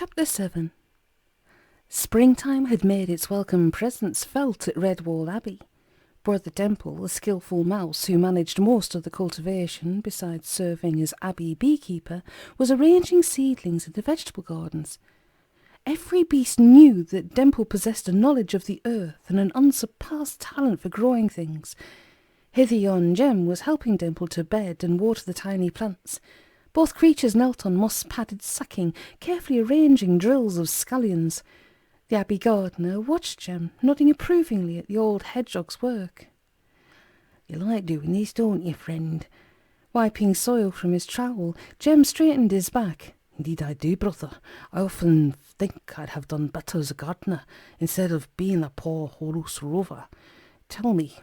Chapter 7. Springtime had made its welcome presence felt at Redwall Abbey. Brother Demple, a skilful mouse who managed most of the cultivation, besides serving as abbey beekeeper, was arranging seedlings in the vegetable gardens. Every beast knew that Demple possessed a knowledge of the earth and an unsurpassed talent for growing things. Hither Jem was helping Demple to bed and water the tiny plants. Both creatures knelt on moss-padded sacking, carefully arranging drills of scallions. The abbey gardener watched Jem, nodding approvingly at the old hedgehog's work. "You like doing this, don't you, friend?" Wiping soil from his trowel, Jem straightened his back. "Indeed I do, brother. I often think I'd have done better as a gardener, instead of being a poor horse rover. Tell me,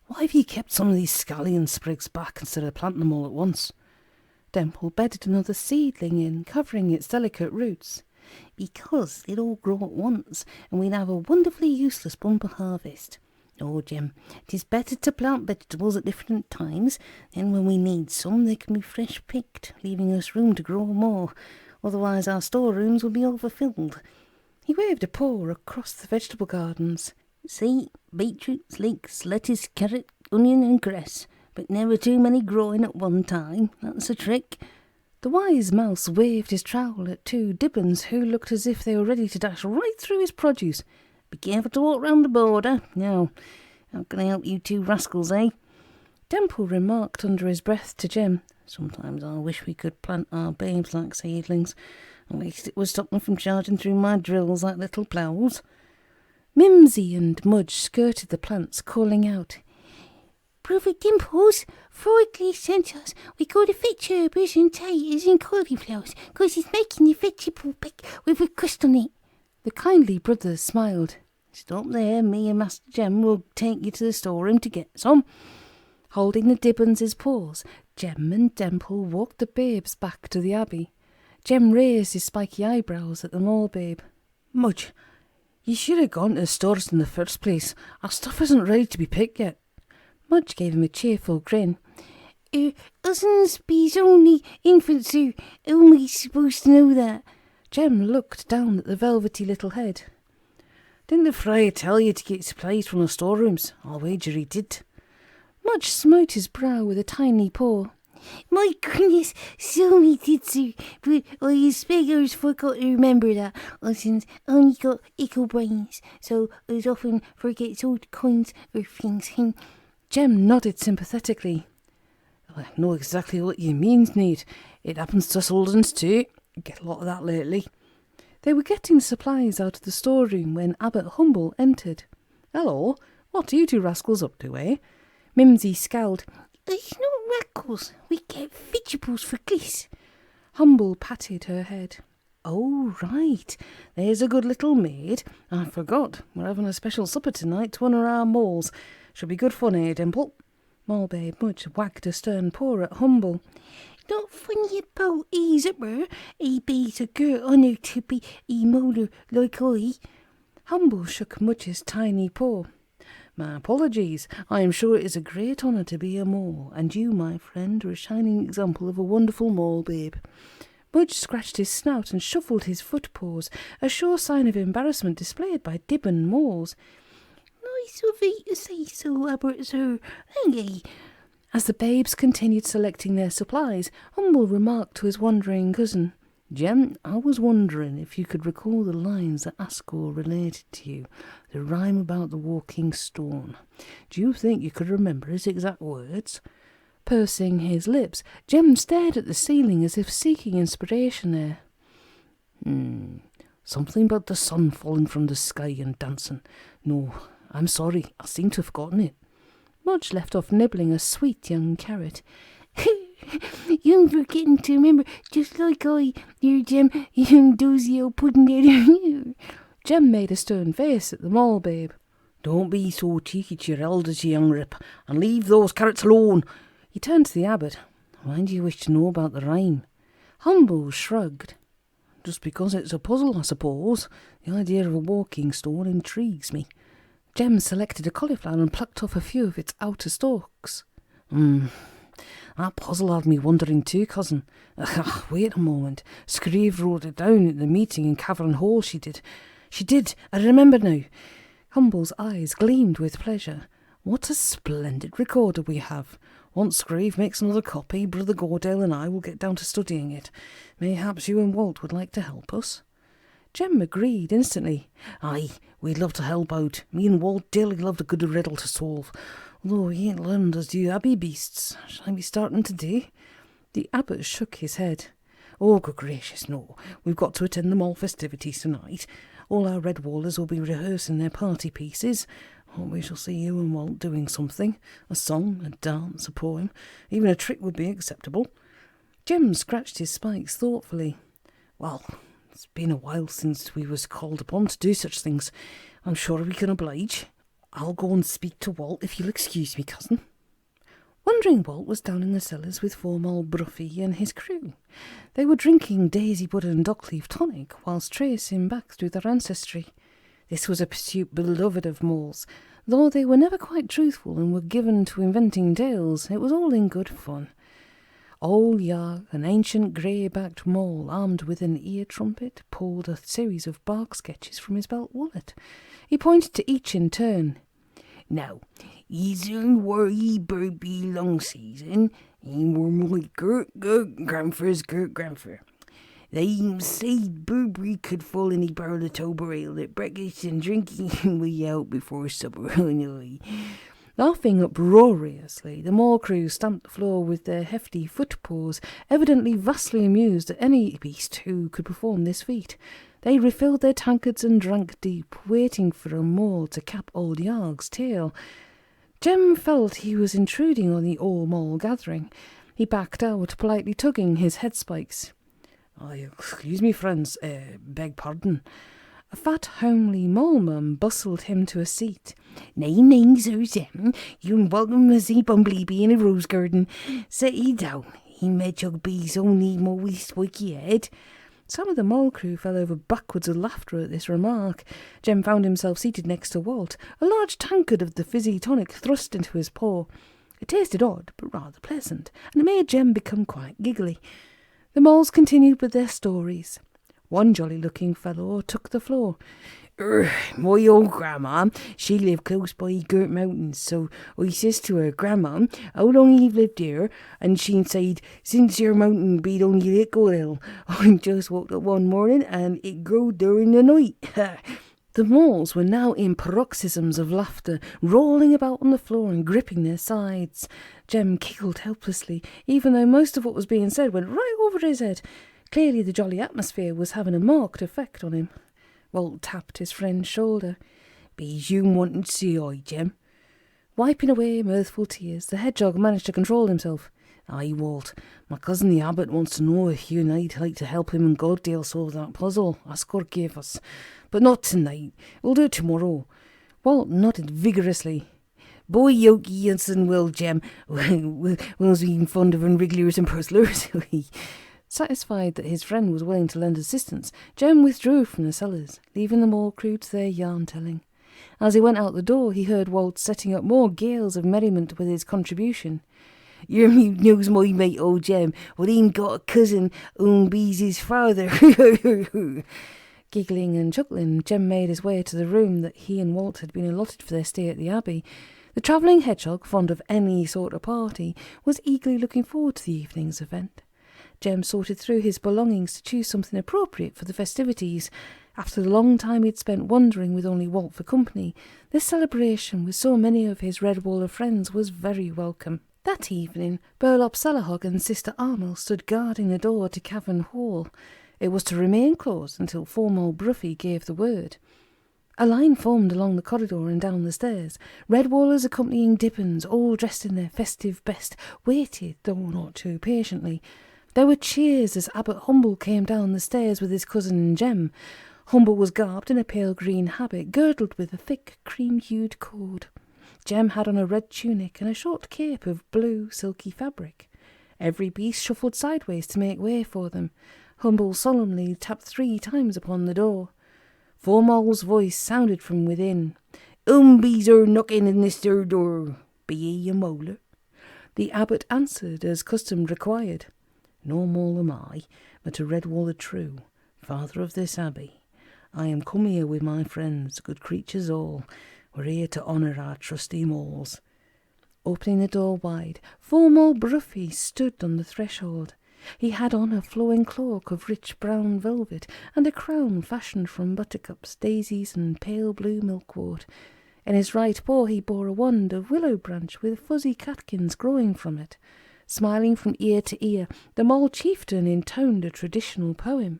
why have you kept some of these scallion sprigs back instead of planting them all at once?" Demple bedded another seedling in, covering its delicate roots. "Because they'd all grow at once, and we'd have a wonderfully useless bumper harvest. Oh, Jem, 'tis better to plant vegetables at different times, then when we need some they can be fresh picked, leaving us room to grow more. Otherwise our storerooms would be overfilled." He waved a paw across the vegetable gardens. "See, beetroots, leeks, lettuce, carrot, onion and cress, but never too many growing at one time. That's a trick." The wise mouse waved his trowel at two dibbons who looked as if they were ready to dash right through his produce. "Be careful to walk round the border. Now, how can I help you two rascals, eh?" Demple remarked under his breath to Jem. "Sometimes I wish we could plant our babes like seedlings. At least it would stop them from charging through my drills like little ploughs." Mimsy and Mudge skirted the plants, calling out, "Brother Dimples, Freudly sent us. We got to fetch herbers and taters and cauliflowers, 'cause he's making a vegetable pick with a crust on it." The kindly brothers smiled. "Stop there, me and Master Jem will take you to the storeroom to get some." Holding the dibbons' paws, Jem and Demple walked the babes back to the abbey. Jem raised his spiky eyebrows at the mole babe. "Mudge, you should have gone to the stores in the first place. Our stuff isn't ready to be picked yet." Mudge gave him a cheerful grin. Us bees only infants who only supposed to know that." Jem looked down at the velvety little head. "Didn't the friar tell you to get supplies from the storerooms? I'll wager he did." Mudge smote his brow with a tiny paw. "My goodness, so he did, sir, but I expect I forgot to remember that. Us only got ickle brains, so I often forget all kinds of things." Jem nodded sympathetically. "I know exactly what you mean, Sneed. It happens to us old uns too. Get a lot of that lately." They were getting supplies out of the storeroom when Abbot Humble entered. "Hello, what are you two rascals up to, eh?" Mimsy scowled. "It's not rascals. We get vegetables for Gliss." Humble patted her head. "Oh, right. There's a good little maid. I forgot. We're having a special supper tonight to honour our moles. Should be good fun, eh, Dimple?" Molebabe Mudge wagged a stern paw at Humble. "Not funny about Isabel. He be's a good honour to be a molar like I." Humble shook Mudge's tiny paw. "My apologies. I am sure it is a great honour to be a mole, and you, my friend, are a shining example of a wonderful mole babe." Mudge scratched his snout and shuffled his foot paws, a sure sign of embarrassment displayed by Dibbon moles. "Nice of thee to say so, Abbot, sir. Thank ye." As the babes continued selecting their supplies, Humble remarked to his wondering cousin, "Jem, I was wondering if you could recall the lines that Ascor related to you, the rhyme about the walking stone. Do you think you could remember his exact words?" Pursing his lips, Jem stared at the ceiling as if seeking inspiration there. Something about the sun falling from the sky and dancing. No, I'm sorry, I seem to have forgotten it." Mudge left off nibbling a sweet young carrot. "You're forgetting to remember, just like I, you Jem, you dozy old pudding there." Jem made a stern face at the mole babe. "Don't be so cheeky to your elders, you young rip, and leave those carrots alone." He turned to the abbot. "Why do you wish to know about the rhyme?" Humble shrugged. "Just because it's a puzzle, I suppose. The idea of a walking stone intrigues me." Jem selected a cauliflower and plucked off a few of its outer stalks. That puzzle had me wondering too, cousin. Wait a moment. Screeve wrote it down at the meeting in Cavern Hall, she did. She did, I remember now. Humble's eyes gleamed with pleasure. What a splendid recorder we have. Once Screeve makes another copy, Brother Gordale and I will get down to studying it. Mayhaps you and Walt would like to help us? Jem agreed instantly. Aye, we'd love to help out. Me and Walt dearly loved a good riddle to solve. Although we ain't learned as you Abbey beasts. Shall I be starting today? The abbot shook his head. Oh, good gracious, no. We've got to attend the mall festivities tonight. All our Redwallers will be rehearsing their party pieces. Oh, we shall see you and Walt doing something. A song, a dance, a poem. Even a trick would be acceptable. Jem scratched his spikes thoughtfully. Well, it's been a while since we was called upon to do such things. I'm sure we can oblige. I'll go and speak to Walt if you'll excuse me, cousin. Wondering Walt was down in the cellars with formal Bruffy and his crew. They were drinking Daisy Bud and Dockleaf tonic whilst tracing back through their ancestry. This was a pursuit beloved of moles. Though they were never quite truthful and were given to inventing tales, it was all in good fun. Old Yarg, an ancient grey-backed mole armed with an ear trumpet, pulled a series of bark sketches from his belt wallet. He pointed to each in turn. Now, he's in worry Burby long season, he were my grandfather's grandfather. They said Burberry could fall in a barrel of Tober ale at breakfast and drinking way out before supper. Laughing uproariously, the mole crew stamped the floor with their hefty foot-paws, evidently vastly amused at any beast who could perform this feat. They refilled their tankards and drank deep, waiting for a mole to cap old Yarg's tail. Jem felt he was intruding on the all-mole gathering. He backed out, politely tugging his head spikes. Excuse me, friends, beg pardon. A fat, homely mole-mum bustled him to a seat. Nay, Sir Jem, you're welcome as a bumblebee in a rose garden. Sit ye down, he medjug bees only mowy spiky head. Some of the mole crew fell over backwards of laughter at this remark. Jem found himself seated next to Walt, a large tankard of the fizzy tonic thrust into his paw. It tasted odd, but rather pleasant, and it made Jem become quite giggly. The moles continued with their stories. One jolly-looking fellow took the floor. My old grandma, she lived close by Gurt Mountains, so I says to her, Grandma, how long you've lived here? And she said, since your mountain beat only little hill. I just woke up one morning and it grew during the night. The moles were now in paroxysms of laughter, rolling about on the floor and gripping their sides. Jem giggled helplessly, even though most of what was being said went right over his head. Clearly the jolly atmosphere was having a marked effect on him. Walt tapped his friend's shoulder. Be's you wantin' to see I, Jem? Wiping away mirthful tears, the hedgehog managed to control himself. Aye, Walt, my cousin the abbot wants to know if you and I'd like to help him and Goddale solve that puzzle Ascot gave us. But not tonight. We'll do it tomorrow. Walt nodded vigorously. Boy Yoki and Will, Jem. Will's been fond of wrigglers and puzzlers. Satisfied that his friend was willing to lend assistance, Jem withdrew from the cellars, leaving them all crew to their yarn-telling. As he went out the door, he heard Walt setting up more gales of merriment with his contribution. Your mute knows my mate, old Jem, but he ain't got a cousin whom be's his father. Giggling and chuckling, Jem made his way to the room that he and Walt had been allotted for their stay at the Abbey. The travelling hedgehog, fond of any sort of party, was eagerly looking forward to the evening's event. Jem sorted through his belongings to choose something appropriate for the festivities. After the long time he'd spent wandering with only Walt for company, this celebration with so many of his Redwaller friends was very welcome. That evening, Burlop Salahog and Sister Armel stood guarding the door to Cavern Hall. It was to remain closed until formal Bruffy gave the word. A line formed along the corridor and down the stairs. Redwallers accompanying Dippins, all dressed in their festive best, waited, though not too patiently. There were cheers as Abbot Humble came down the stairs with his cousin Jem. Humble was garbed in a pale green habit, girdled with a thick, cream-hued cord. Jem had on a red tunic and a short cape of blue, silky fabric. Every beast shuffled sideways to make way for them. Humble solemnly tapped 3 times upon the door. Formal's voice sounded from within. Bees are knocking in this there door. Be ye a molar? The abbot answered as custom required. No more am I, but a Redwall the true, father of this abbey. I am come here with my friends, good creatures all. We're here to honour our trusty moles. Opening the door wide, Foremal Bruffy stood on the threshold. He had on a flowing cloak of rich brown velvet, and a crown fashioned from buttercups, daisies, and pale blue milkwort. In his right paw he bore a wand of willow branch with fuzzy catkins growing from it. Smiling from ear to ear, the mole chieftain intoned a traditional poem.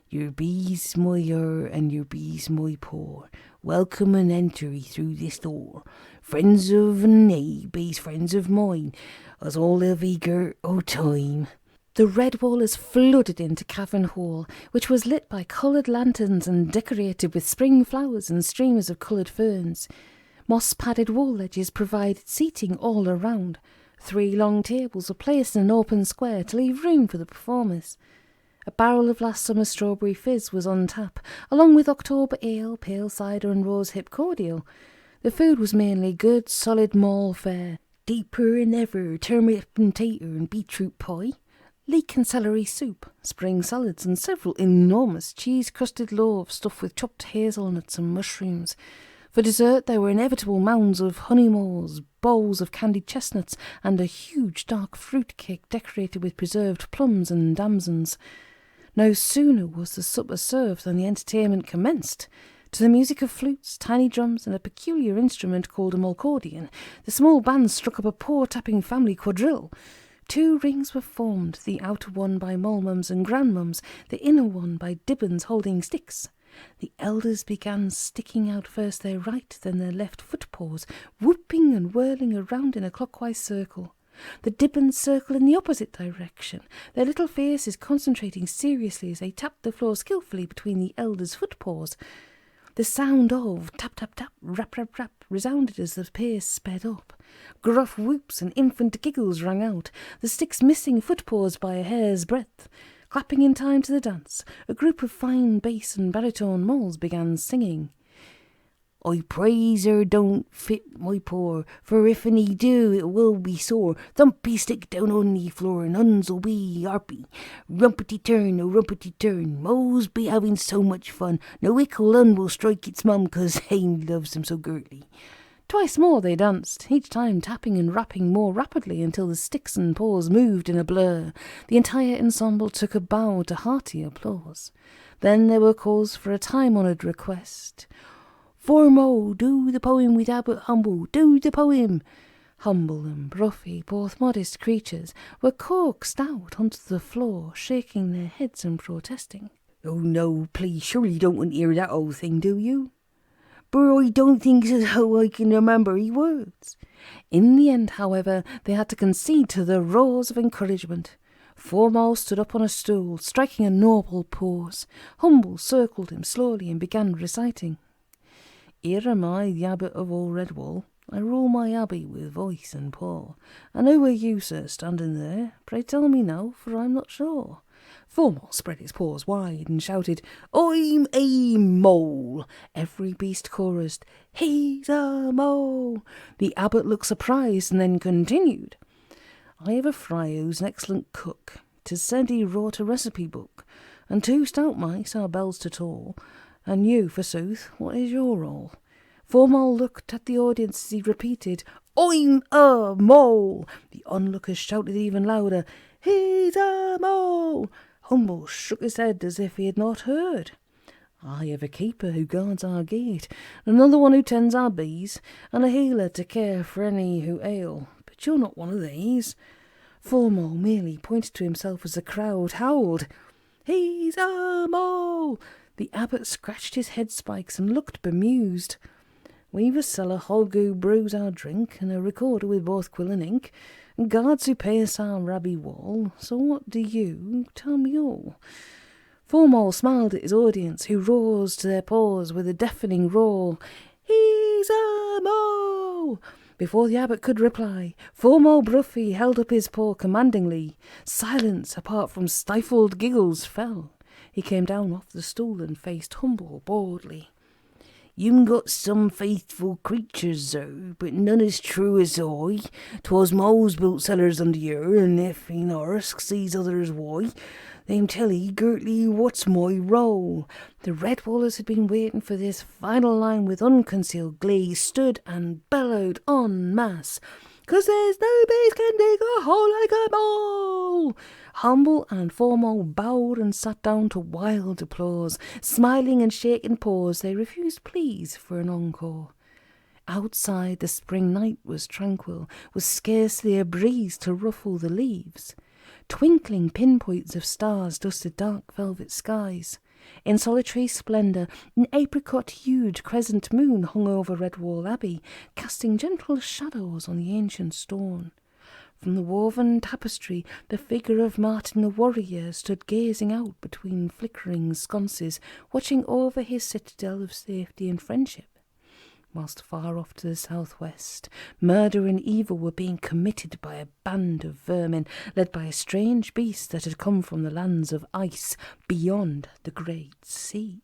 Your bees my and your bees my poor, welcome and enter through this door. Friends of nae, bees friends of mine, as all have eager o' time. The Redwallers flooded into Cavern Hall, which was lit by coloured lanterns and decorated with spring flowers and streamers of coloured ferns. Moss-padded wall ledges provided seating all around. 3 long tables were placed in an open square to leave room for the performers. A barrel of last summer's strawberry fizz was on tap, along with October ale, pale cider and rose-hip cordial. The food was mainly good, solid mall fare. Deeper than ever, turnip and tater and beetroot pie, leek and celery soup, spring salads and several enormous cheese-crusted loaves stuffed with chopped hazelnuts and mushrooms. For dessert there were inevitable mounds of honey moles, bowls of candied chestnuts, and a huge dark fruit cake decorated with preserved plums and damsons. No sooner was the supper served than the entertainment commenced. To the music of flutes, tiny drums, and a peculiar instrument called a mulcordion, the small band struck up a paw-tapping family quadrille. 2 rings were formed, the outer one by mulmums and grandmums, the inner one by dibbons holding sticks. The elders began sticking out first their right, then their left footpaws, whooping and whirling around in a clockwise circle. The dibbons circled in the opposite direction, their little faces concentrating seriously as they tapped the floor skillfully between the elders' footpaws. The sound of tap-tap-tap, rap-rap-rap resounded as the pace sped up. Gruff whoops and infant giggles rang out, the sticks missing footpaws by a hair's breadth. Clapping in time to the dance, a group of fine bass and baritone moles began singing. I praise her don't fit my paw, for if any do it will be sore. Thumpy stick down on the floor and uns'll be harpy. Rumpety turn, oh rumpety turn, moles be having so much fun. No ickle un will strike its mum, 'cause Hain loves them so girtly. Twice more they danced, each time tapping and rapping more rapidly until the sticks and paws moved in a blur. The entire ensemble took a bow to hearty applause. Then there were calls for a time-honoured request. Formo, do the poem with Abbot Humble, do the poem. Humble and Bruffy, both modest creatures, were coaxed out onto the floor, shaking their heads and protesting. Oh no, please, surely you don't want to hear that old thing, do you? But I don't think as how I can remember his words. In the end, however, they had to concede to the roars of encouragement. Foremost stood up on a stool, striking a noble pose. Humble circled him slowly and began reciting. Here am I, the abbot of all Redwall. I rule my abbey with voice and paw. And who are you, sir, standing there? Pray tell me now, for I'm not sure. Foremost spread his paws wide and shouted, I'm a mole. Every beast chorused, he's a mole. The abbot looked surprised and then continued, I have a friar who's an excellent cook. 'Tis said he wrote a recipe book, and 2 stout mice are bells to toll. And you, forsooth, what is your role? Foremal looked at the audience as he repeated, I'm a mole. The onlookers shouted even louder, he's a mole. Humble shook his head as if he had not heard. I have a keeper who guards our gate, another one who tends our bees, and a healer to care for any who ail. But you're not one of these. Foremal merely pointed to himself as the crowd howled, he's a mole. The abbot scratched his head spikes and looked bemused. We've a cellar hog who brews our drink, and a recorder with both quill and ink, and guards who pay us our abbey wall. So what do you tell me all? Foremal smiled at his audience, who rose to their paws with a deafening roar. He's a mole! Before the abbot could reply, Foremal Bruffy held up his paw commandingly. Silence, apart from stifled giggles, fell. He came down off the stool and faced Humble boldly. You'm got some faithful creatures, sir, but none as true as I. 'Twas moles built cellars under yer, and if he asks these others why, they'm tell 'ee girdly what's my role. The Redwallers had been waiting for this final line with unconcealed glee, stood and bellowed en masse. "'Cause there's no beast can dig a hole like a mole!" Humble and formal bowed and sat down to wild applause. Smiling and shaking paws, they refused pleas for an encore. Outside, the spring night was tranquil, with scarcely a breeze to ruffle the leaves. Twinkling pinpoints of stars dusted dark velvet skies. In solitary splendour, an apricot-hued crescent moon hung over Redwall Abbey, casting gentle shadows on the ancient stone. From the woven tapestry, the figure of Martin the warrior stood gazing out between flickering sconces, watching over his citadel of safety and friendship. Whilst far off to the southwest, murder and evil were being committed by a band of vermin, led by a strange beast that had come from the lands of ice beyond the great sea.